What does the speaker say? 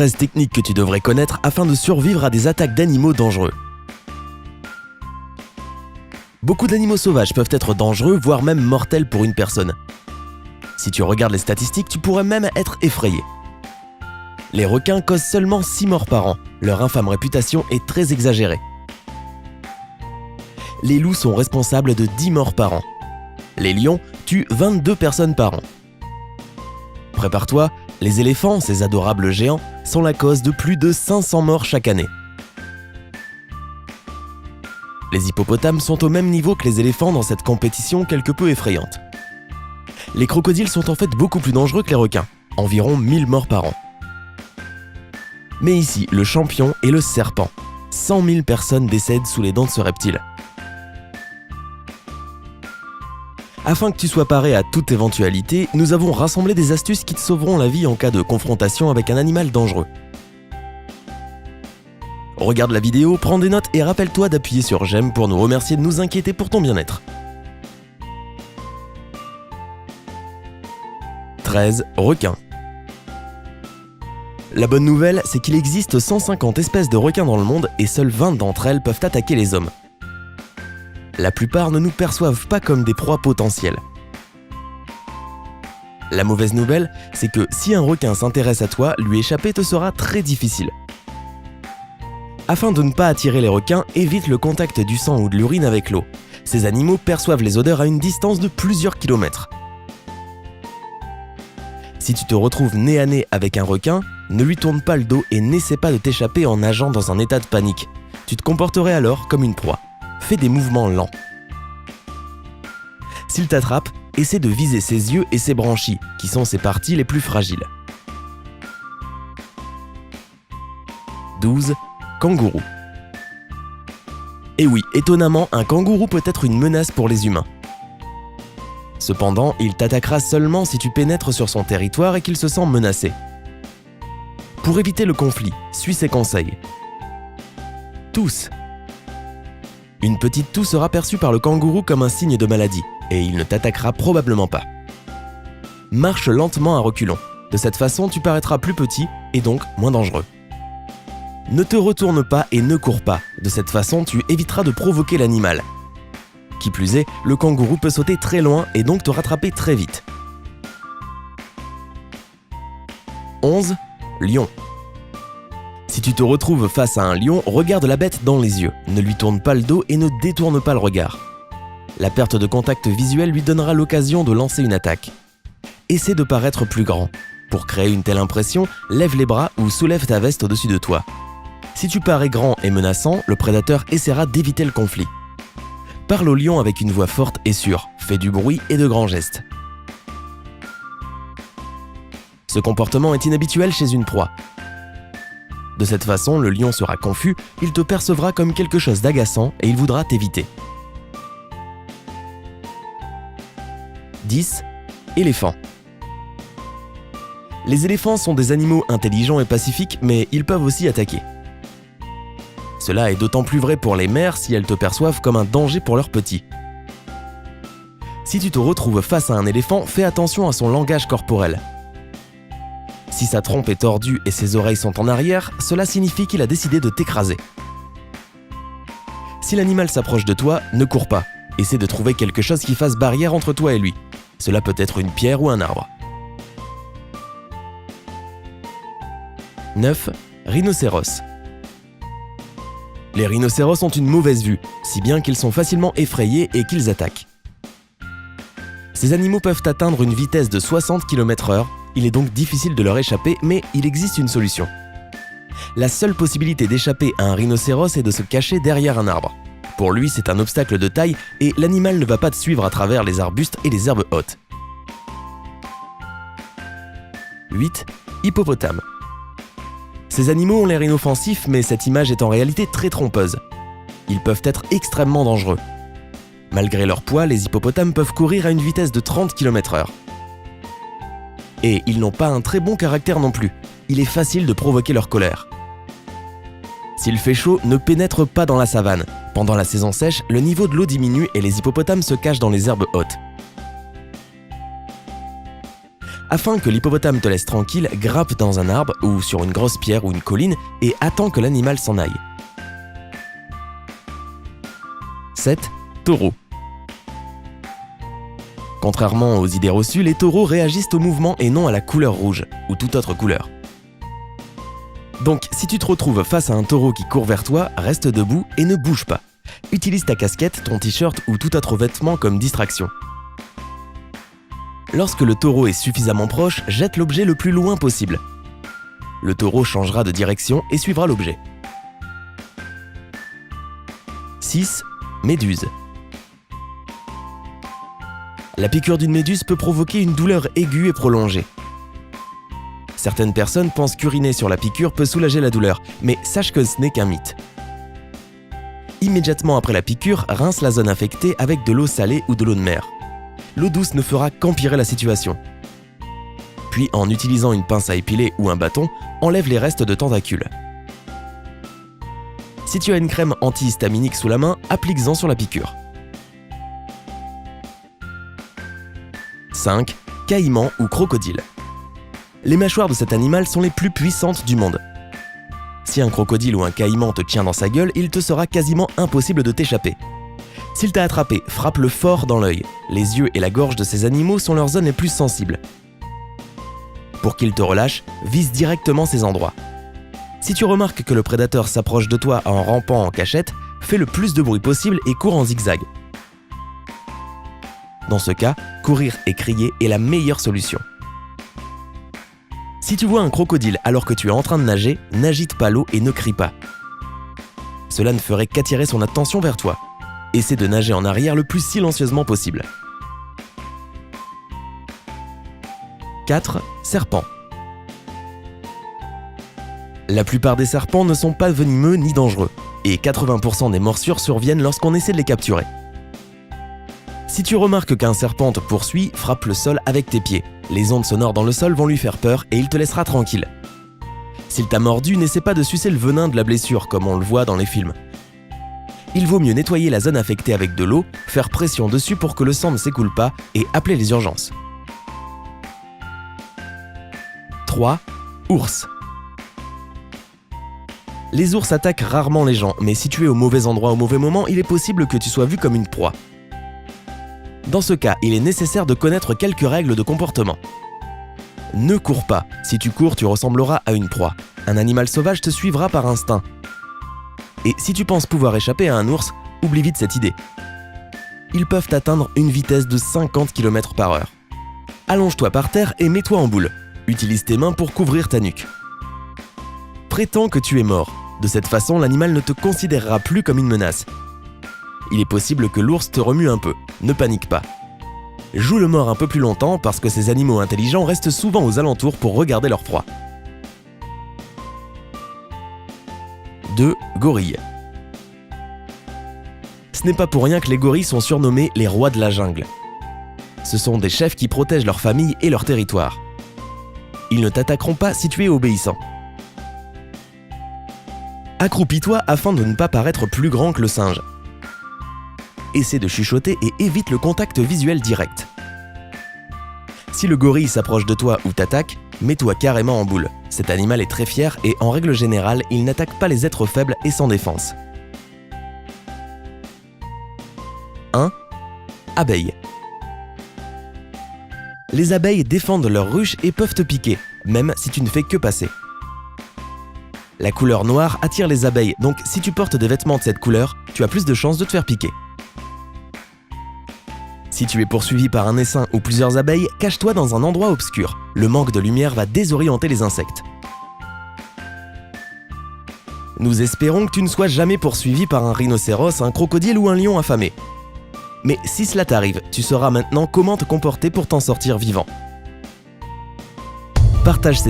13 techniques que tu devrais connaître afin de survivre à des attaques d'animaux dangereux. Beaucoup d'animaux sauvages peuvent être dangereux, voire même mortels pour une personne. Si tu regardes les statistiques, tu pourrais même être effrayé. Les requins causent seulement 6 morts par an. Leur infâme réputation est très exagérée. Les loups sont responsables de 10 morts par an. Les lions tuent 22 personnes par an. Prépare-toi, les éléphants, ces adorables géants, sont la cause de plus de 500 morts chaque année. Les hippopotames sont au même niveau que les éléphants dans cette compétition quelque peu effrayante. Les crocodiles sont en fait beaucoup plus dangereux que les requins, environ 1000 morts par an. Mais ici, le champion est le serpent. 100 000 personnes décèdent sous les dents de ce reptile. Afin que tu sois paré à toute éventualité, nous avons rassemblé des astuces qui te sauveront la vie en cas de confrontation avec un animal dangereux. Regarde la vidéo, prends des notes et rappelle-toi d'appuyer sur j'aime pour nous remercier de nous inquiéter pour ton bien-être. 13. Requins. La bonne nouvelle, c'est qu'il existe 150 espèces de requins dans le monde et seules 20 d'entre elles peuvent attaquer les hommes. La plupart ne nous perçoivent pas comme des proies potentielles. La mauvaise nouvelle, c'est que si un requin s'intéresse à toi, lui échapper te sera très difficile. Afin de ne pas attirer les requins, évite le contact du sang ou de l'urine avec l'eau. Ces animaux perçoivent les odeurs à une distance de plusieurs kilomètres. Si tu te retrouves nez à nez avec un requin, ne lui tourne pas le dos et n'essaie pas de t'échapper en nageant dans un état de panique. Tu te comporterais alors comme une proie. Fais des mouvements lents. S'il t'attrape, essaie de viser ses yeux et ses branchies, qui sont ses parties les plus fragiles. 12. Kangourou. Et oui, étonnamment, un kangourou peut être une menace pour les humains. Cependant, il t'attaquera seulement si tu pénètres sur son territoire et qu'il se sent menacé. Pour éviter le conflit, suis ses conseils. Tousse. Une petite toux sera perçue par le kangourou comme un signe de maladie, et il ne t'attaquera probablement pas. Marche lentement à reculons. De cette façon, tu paraîtras plus petit et donc moins dangereux. Ne te retourne pas et ne cours pas. De cette façon, tu éviteras de provoquer l'animal. Qui plus est, le kangourou peut sauter très loin et donc te rattraper très vite. 11. Lion. Si tu te retrouves face à un lion, regarde la bête dans les yeux, ne lui tourne pas le dos et ne détourne pas le regard. La perte de contact visuel lui donnera l'occasion de lancer une attaque. Essaie de paraître plus grand. Pour créer une telle impression, lève les bras ou soulève ta veste au-dessus de toi. Si tu parais grand et menaçant, le prédateur essaiera d'éviter le conflit. Parle au lion avec une voix forte et sûre, fais du bruit et de grands gestes. Ce comportement est inhabituel chez une proie. De cette façon, le lion sera confus, il te percevra comme quelque chose d'agaçant et il voudra t'éviter. 10. Éléphant. Les éléphants sont des animaux intelligents et pacifiques, mais ils peuvent aussi attaquer. Cela est d'autant plus vrai pour les mères si elles te perçoivent comme un danger pour leurs petits. Si tu te retrouves face à un éléphant, fais attention à son langage corporel. Si sa trompe est tordue et ses oreilles sont en arrière, cela signifie qu'il a décidé de t'écraser. Si l'animal s'approche de toi, ne cours pas. Essaie de trouver quelque chose qui fasse barrière entre toi et lui. Cela peut être une pierre ou un arbre. 9. Rhinocéros. Les rhinocéros ont une mauvaise vue, si bien qu'ils sont facilement effrayés et qu'ils attaquent. Ces animaux peuvent atteindre une vitesse de 60 km/h, il est donc difficile de leur échapper, mais il existe une solution. La seule possibilité d'échapper à un rhinocéros est de se cacher derrière un arbre. Pour lui, c'est un obstacle de taille et l'animal ne va pas te suivre à travers les arbustes et les herbes hautes. 8. Hippopotame. Ces animaux ont l'air inoffensifs, mais cette image est en réalité très trompeuse. Ils peuvent être extrêmement dangereux. Malgré leur poids, les hippopotames peuvent courir à une vitesse de 30 km/h. Et ils n'ont pas un très bon caractère non plus. Il est facile de provoquer leur colère. S'il fait chaud, ne pénètre pas dans la savane. Pendant la saison sèche, le niveau de l'eau diminue et les hippopotames se cachent dans les herbes hautes. Afin que l'hippopotame te laisse tranquille, grappe dans un arbre ou sur une grosse pierre ou une colline et attends que l'animal s'en aille. 7. Taureau. Contrairement aux idées reçues, les taureaux réagissent au mouvement et non à la couleur rouge ou toute autre couleur. Donc, si tu te retrouves face à un taureau qui court vers toi, reste debout et ne bouge pas. Utilise ta casquette, ton t-shirt ou tout autre vêtement comme distraction. Lorsque le taureau est suffisamment proche, jette l'objet le plus loin possible. Le taureau changera de direction et suivra l'objet. 6. Méduse. La piqûre d'une méduse peut provoquer une douleur aiguë et prolongée. Certaines personnes pensent qu'uriner sur la piqûre peut soulager la douleur, mais sache que ce n'est qu'un mythe. Immédiatement après la piqûre, rince la zone infectée avec de l'eau salée ou de l'eau de mer. L'eau douce ne fera qu'empirer la situation. Puis, en utilisant une pince à épiler ou un bâton, enlève les restes de tentacules. Si tu as une crème antihistaminique sous la main, applique-en sur la piqûre. 5. Caïman ou crocodile. Les mâchoires de cet animal sont les plus puissantes du monde. Si un crocodile ou un caïman te tient dans sa gueule, il te sera quasiment impossible de t'échapper. S'il t'a attrapé, frappe-le fort dans l'œil. Les yeux et la gorge de ces animaux sont leurs zones les plus sensibles. Pour qu'il te relâche, vise directement ces endroits. Si tu remarques que le prédateur s'approche de toi en rampant en cachette, fais le plus de bruit possible et cours en zigzag. Dans ce cas, courir et crier est la meilleure solution. Si tu vois un crocodile alors que tu es en train de nager, n'agite pas l'eau et ne crie pas. Cela ne ferait qu'attirer son attention vers toi. Essaie de nager en arrière le plus silencieusement possible. 4. Serpent. La plupart des serpents ne sont pas venimeux ni dangereux, et 80% des morsures surviennent lorsqu'on essaie de les capturer. Si tu remarques qu'un serpent te poursuit, frappe le sol avec tes pieds. Les ondes sonores dans le sol vont lui faire peur et il te laissera tranquille. S'il t'a mordu, n'essaie pas de sucer le venin de la blessure comme on le voit dans les films. Il vaut mieux nettoyer la zone affectée avec de l'eau, faire pression dessus pour que le sang ne s'écoule pas et appeler les urgences. 3. Ours. Les ours attaquent rarement les gens, mais si tu es au mauvais endroit au mauvais moment, il est possible que tu sois vu comme une proie. Dans ce cas, il est nécessaire de connaître quelques règles de comportement. Ne cours pas. Si tu cours, tu ressembleras à une proie. Un animal sauvage te suivra par instinct. Et si tu penses pouvoir échapper à un ours, oublie vite cette idée. Ils peuvent atteindre une vitesse de 50 km/h. Allonge-toi par terre et mets-toi en boule. Utilise tes mains pour couvrir ta nuque. Prétends que tu es mort. De cette façon, l'animal ne te considérera plus comme une menace. Il est possible que l'ours te remue un peu. Ne panique pas. Joue le mort un peu plus longtemps parce que ces animaux intelligents restent souvent aux alentours pour regarder leur proie. 2. Gorilles. Ce n'est pas pour rien que les gorilles sont surnommés les rois de la jungle. Ce sont des chefs qui protègent leur famille et leur territoire. Ils ne t'attaqueront pas si tu es obéissant. Accroupis-toi afin de ne pas paraître plus grand que le singe. Essaie de chuchoter et évite le contact visuel direct. Si le gorille s'approche de toi ou t'attaque, mets-toi carrément en boule. Cet animal est très fier et en règle générale, il n'attaque pas les êtres faibles et sans défense. 1. Abeilles. Les abeilles défendent leur ruche et peuvent te piquer, même si tu ne fais que passer. La couleur noire attire les abeilles, donc si tu portes des vêtements de cette couleur, tu as plus de chances de te faire piquer. Si tu es poursuivi par un essaim ou plusieurs abeilles, cache-toi dans un endroit obscur. Le manque de lumière va désorienter les insectes. Nous espérons que tu ne sois jamais poursuivi par un rhinocéros, un crocodile ou un lion affamé. Mais si cela t'arrive, tu sauras maintenant comment te comporter pour t'en sortir vivant. Partage cette